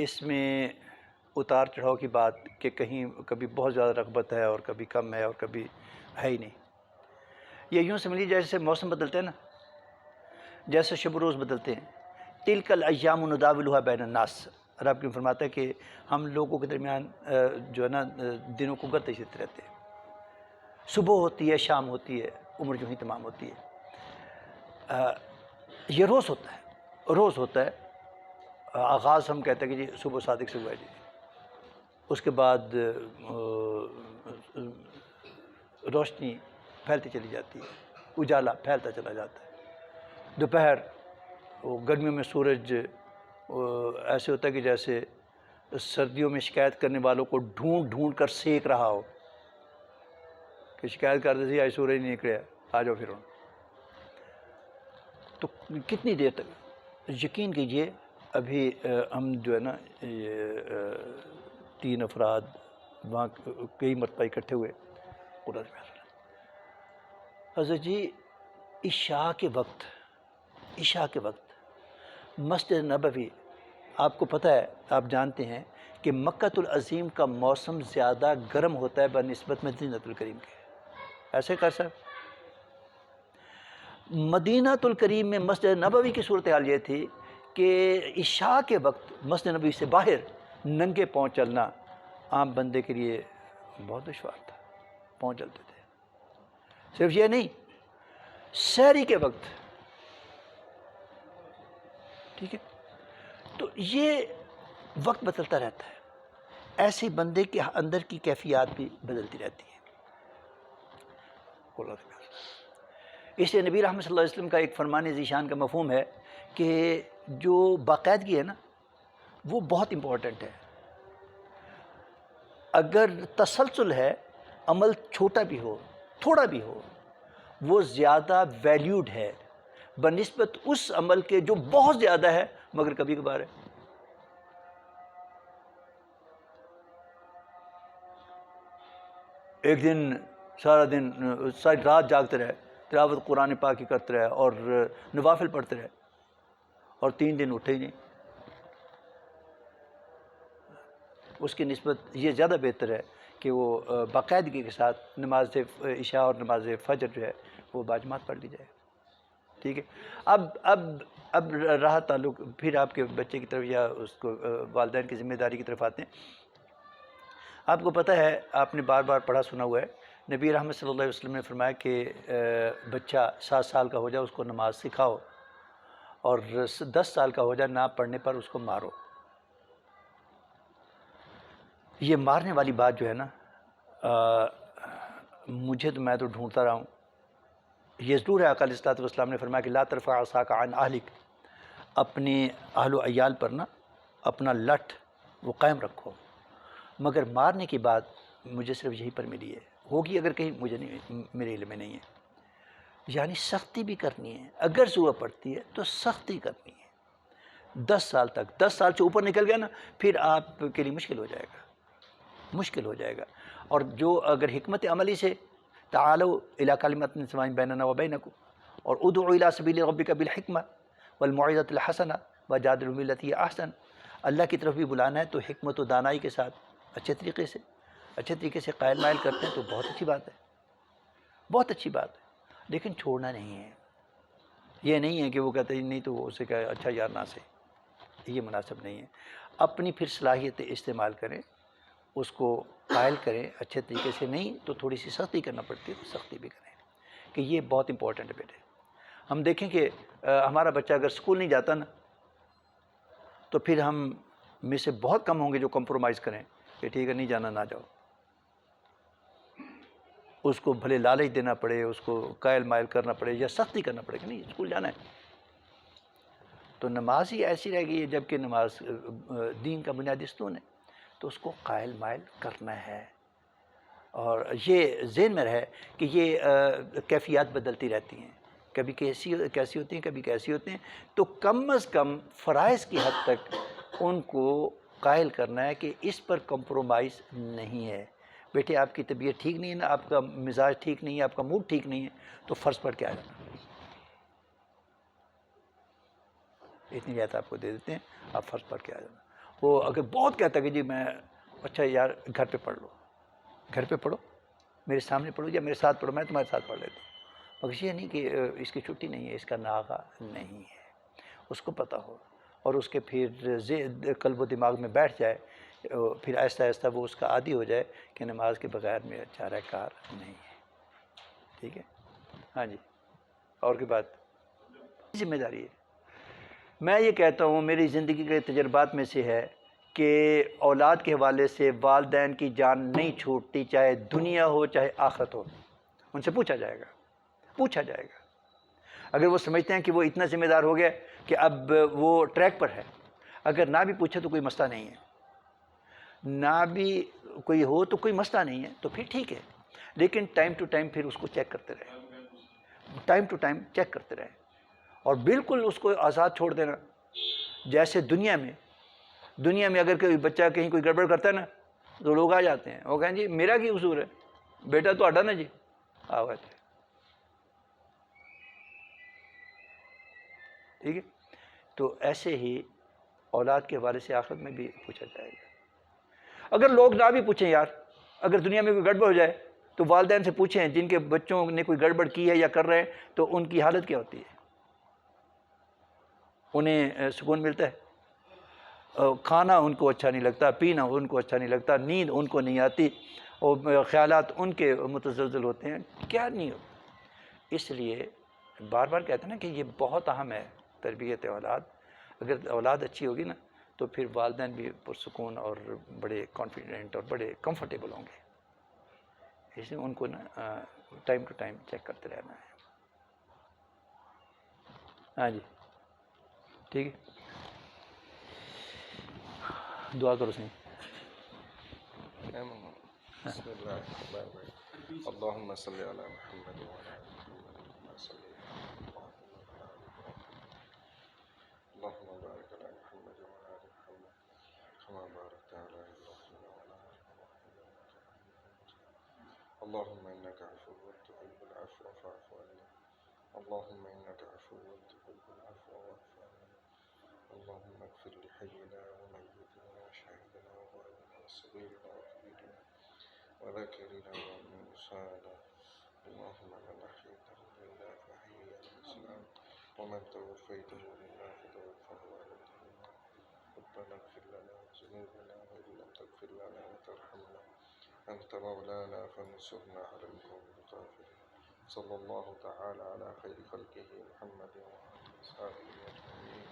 اس میں اتار چڑھاؤ کی بات کہ کہیں کبھی بہت زیادہ رغبت ہے اور کبھی کم ہے اور کبھی ہے ہی نہیں. یہ یوں سمجھ لیجیے جیسے موسم بدلتے ہیں نا، جیسے شب و روز بدلتے ہیں. تلک الایام نداولها بین الناس. رب کریم فرماتا ہے کہ ہم لوگوں کے درمیان جو ہے نا دنوں کو گرتے شرتے رہتے ہیں. صبح ہوتی ہے، شام ہوتی ہے، عمر جو ہی تمام ہوتی ہے. یہ روز ہوتا ہے، روز ہوتا ہے. آغاز ہم کہتے ہیں کہ جی صبح صادق سے ہوا ہے جی، اس کے بعد روشنی پھیلتی چلی جاتی ہے، اجالا پھیلتا چلا جاتا ہے. دوپہر گرمیوں میں سورج ایسے ہوتا ہے کہ جیسے سردیوں میں شکایت کرنے والوں کو ڈھونڈ ڈھونڈ کر سینک رہا ہو کہ شکایت کرتے تھے آج سورج نہیں نکلے، آ جاؤ پھر. تو کتنی دیر تک؟ یقین کیجئے ابھی ہم جو ہے نا یہ 3 افراد وہاں کئی مرتبہ اکٹھے ہوئے. حضرت جی عشاء کے وقت مسجد نبوی، آپ کو پتہ ہے، آپ جانتے ہیں کہ مکۃ العظیم کا موسم زیادہ گرم ہوتا ہے بنسبت مدینہ الکریم کے. ایسے کر صاحب مدینہ الکریم میں مسجد نبوی کی صورتحال یہ تھی کہ عشاء کے وقت مسجد نبوی سے باہر ننگے پاؤں چلنا عام بندے کے لیے بہت دشوار تھا. پاؤں چلتے تھے. صرف یہ نہیں، سحری کے وقت، ٹھیک ہے. تو یہ وقت بدلتا رہتا ہے، ایسے بندے کے اندر کی کیفیات بھی بدلتی رہتی ہیں. اس لیے نبی رحمت صلی اللہ علیہ وسلم کا ایک فرمان ذیشان کا مفہوم ہے کہ جو باقاعدگی ہے نا وہ بہت امپورٹنٹ ہے. اگر تسلسل ہے، عمل چھوٹا بھی ہو، تھوڑا بھی ہو، وہ زیادہ ویلیوڈ ہے بنسبت اس عمل کے جو بہت زیادہ ہے مگر کبھی کبھار ہے. ایک دن ساری رات جاگتے رہے، تلاوت قرآن پاک کی کرتے رہے اور نوافل پڑھتے رہے، اور 3 دن اٹھے ہی نہیں. اس کی نسبت یہ زیادہ بہتر ہے کہ وہ باقاعدگی کے ساتھ نماز عشاء اور نماز فجر جو ہے وہ باجماعت پڑھ لی جائے. ٹھیک ہے. اب رہا تعلق پھر آپ کے بچے کی طرف یا اس کو والدین کی ذمہ داری کی طرف آتے ہیں. آپ کو پتہ ہے، آپ نے بار بار پڑھا سنا ہوا ہے، نبی رحمت صلی اللہ علیہ وسلم نے فرمایا کہ بچہ 7 سال کا ہو جائے اس کو نماز سکھاؤ، اور 10 سال کا ہو جائے نہ پڑھنے پر اس کو مارو. یہ مارنے والی بات جو ہے نا، میں تو ڈھونڈتا رہا ہوں. یہ ضرور ہے، آقا علیہ الصلوۃ والسلام نے فرمایا کہ لا ترفع عصاک عن اہلک، اپنے اہل و عیال پر نا اپنا لٹھ وہ قائم رکھو، مگر مارنے کی بات مجھے صرف یہی پر ملی ہے. ہوگی اگر کہیں، مجھے نہیں، میرے علم میں نہیں ہے. یعنی سختی بھی کرنی ہے، اگر ضرورت پڑتی ہے تو سختی کرنی ہے. 10 سال تک، 10 سال سے اوپر نکل گیا نا پھر آپ کے لیے مشکل ہو جائے گا. اور جو اگر حکمت عملی سے تعالوا الی کلمۃ سواء بیننا وبینکم اور ادعوا الی سبیل ربک بالحکمہ والموعظۃ الحسنہ وجادلہم باللتی ہی احسن، اللہ کی طرف بھی بلانا ہے تو حکمت و دانائی کے ساتھ اچھے طریقے سے قائل مائل کرتے ہیں تو بہت اچھی بات ہے، بہت اچھی بات ہے. لیکن چھوڑنا نہیں ہے. یہ نہیں ہے کہ وہ کہتے ہیں نہیں تو وہ اسے کہے اچھا یار نہ سے، یہ مناسب نہیں ہے. اپنی پھر صلاحیتیں استعمال کریں، اس کو قائل کریں اچھے طریقے سے. نہیں تو تھوڑی سی سختی کرنا پڑتی ہے تو سختی بھی کریں، کہ یہ بہت امپورٹنٹ ہے بیٹے. ہم دیکھیں کہ ہمارا بچہ اگر اسکول نہیں جاتا نا تو پھر ہم میں سے بہت کم ہوں گے جو کمپرومائز کریں کہ ٹھیک ہے نہیں جانا نہ جاؤ. اس کو بھلے لالچ دینا پڑے، اس کو قائل مائل کرنا پڑے یا سختی کرنا پڑے کہ نہیں اسکول جانا ہے. تو نماز ہی ایسی رہ گئی ہے، جب کہ نماز دین کا بنیادی ستون ہے، تو اس کو قائل مائل کرنا ہے. اور یہ ذہن میں رہے کہ یہ کیفیات بدلتی رہتی ہیں، کبھی کیسی ہوتی ہیں، کبھی کیسی ہوتی ہیں. تو کم از کم فرائض کی حد تک ان کو قائل کرنا ہے کہ اس پر کمپرومائز نہیں ہے. بیٹے آپ کی طبیعت ٹھیک نہیں ہے نا، آپ کا مزاج ٹھیک نہیں ہے، آپ کا موڈ ٹھیک نہیں ہے، تو فرض پڑھ کے آ جانا. اتنی رعایت آپ کو دے دیتے ہیں، آپ فرض پڑھ کے آ جانا. وہ اگر بہت کہتا ہے کہ جی میں اچھا یار گھر پہ پڑھ لو، گھر پہ پڑھو، میرے سامنے پڑھو یا میرے ساتھ پڑھو، میں تمہارے ساتھ پڑھ لیتا ہوں، مگر یہ نہیں کہ اس کی چھٹی نہیں ہے، اس کا ناغہ نہیں ہے، اس کو پتہ ہو اور اس کے پھر قلب و دماغ میں بیٹھ جائے، پھر آہستہ آہستہ وہ اس کا عادی ہو جائے کہ نماز کے بغیر میرا چارہ کار نہیں ہے. ٹھیک ہے. ہاں جی، اور کی بات ذمہ داری ہے. میں یہ کہتا ہوں میری زندگی کے تجربات میں سے ہے کہ اولاد کے حوالے سے والدین کی جان نہیں چھوٹتی، چاہے دنیا ہو چاہے آخرت ہو. ان سے پوچھا جائے گا. اگر وہ سمجھتے ہیں کہ وہ اتنا ذمہ دار ہو گیا کہ اب وہ ٹریک پر ہے، اگر نہ بھی پوچھے تو کوئی مسئلہ نہیں ہے، نہ بھی کوئی ہو تو کوئی مسئلہ نہیں ہے، تو پھر ٹھیک ہے، لیکن ٹائم ٹو ٹائم پھر اس کو چیک کرتے رہیں، اور بالکل اس کو آزاد چھوڑ دینا. جیسے دنیا میں اگر کوئی بچہ کہیں کوئی گڑبڑ کرتا ہے نا تو لوگ آ جاتے ہیں، وہ کہیں جی میرا کی قصور ہے، بیٹا تو اڈا نا جی آ گئے تھے. ٹھیک ہے. تو ایسے ہی اولاد کے حوالے سے آخرت میں بھی پوچھا جائے گا. اگر لوگ نہ بھی پوچھیں یار، اگر دنیا میں کوئی گڑبڑ ہو جائے تو والدین سے پوچھیں جن کے بچوں نے کوئی گڑبڑ کی ہے یا کر رہے ہیں تو ان کی حالت کیا ہوتی ہے، انہیں سکون ملتا ہے؟ کھانا ان کو اچھا نہیں لگتا، پینا ان کو اچھا نہیں لگتا، نیند ان کو نہیں آتی، اور خیالات ان کے متزلزل ہوتے ہیں، کیا نہیں ہوتا. اس لیے بار بار کہتے ہیں نا کہ یہ بہت اہم ہے تربیت اولاد. اگر اولاد اچھی ہوگی نا تو پھر والدین بھی پرسکون اور بڑے کانفیڈنٹ اور بڑے کمفرٹیبل ہوں گے. اس لیے ان کو نا ٹائم ٹو ٹائم چیک کرتے رہنا ہے. ہاں جی ٹھیک ہے. دعا کرو سیں. بسم اللہ الرحمن الرحیم. اللہم صلی علی محمد وعلی آل محمد کما صلیت علی ابراہیم وعلی آل ابراہیم. اللہم بارک علی محمد وعلی آل محمد کما بارکت علی ابراہیم وعلی آل ابراہیم انک حمید مجید. اللہم انک عفو تحب العفو فاعف عنا. اللہم انک عفو تحب العفو فاعف عنا. اللهم اغفر لحينا وميتنا وشهيدنا وغائبنا وصغيرنا وكبيرنا وذكرنا وانثانا. اللهم من احييته منا فاحيه على الاسلام ومن توفيته منا فتوفه على الايمان. ربنا اغفر لنا ذنوبنا وان لم تغفر لنا وترحمنا انت مولانا فانصرنا على القوم الكافرين. صلى الله تعالى على خير خلقه محمد وعلى اصحابه اجمعين.